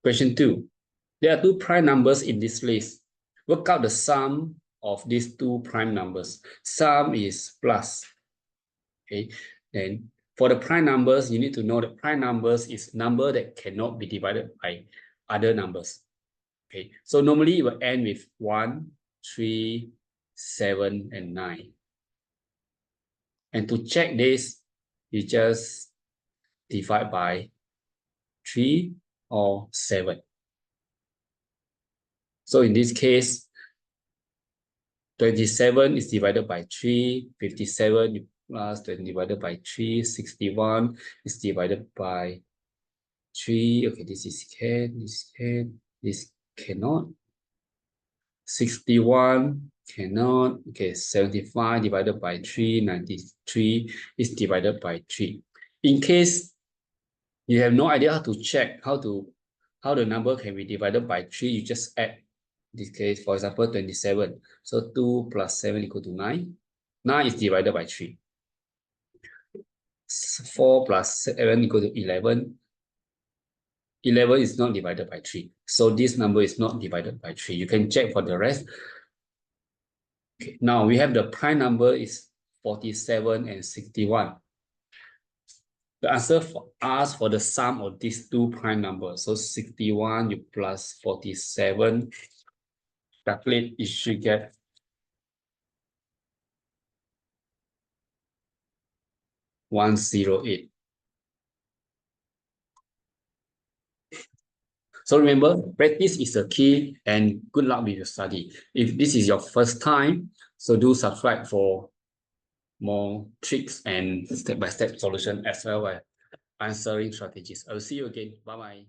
Question 2. There are two prime numbers in this list. Work out the sum of these two prime numbers. Sum is plus. Okay. Then for the prime numbers, you need to know that prime numbers is number that cannot be divided by other numbers. Okay. So normally it will end with 1, 3, 7, and 9. And to check this, you just divide by 3 or 7. So in this case, 27 is divided by 3, 57 plus 20 divided by 3, 61 is divided by 3. Okay, this is this cannot. 61 cannot. Okay, 75 divided by 3, 93 is divided by 3. In case you have no idea how to check how the number can be divided by 3, you just add. In this case, for example, 27. So 2 plus 7 equal to 9. 9 is divided by 3. 4 plus 7 equal to 11. 11 is not divided by 3. So this number is not divided by 3. You can check for the rest. Okay, now we have the prime number is 47 and 61. The answer asks for the sum of these two prime numbers. So 61 you plus 47. Calculate, you should get 108. So remember, practice is the key, and good luck with your study. If this is your first time, so do subscribe for more tricks and step-by-step solution as well as answering strategies. I will see you again. Bye-bye.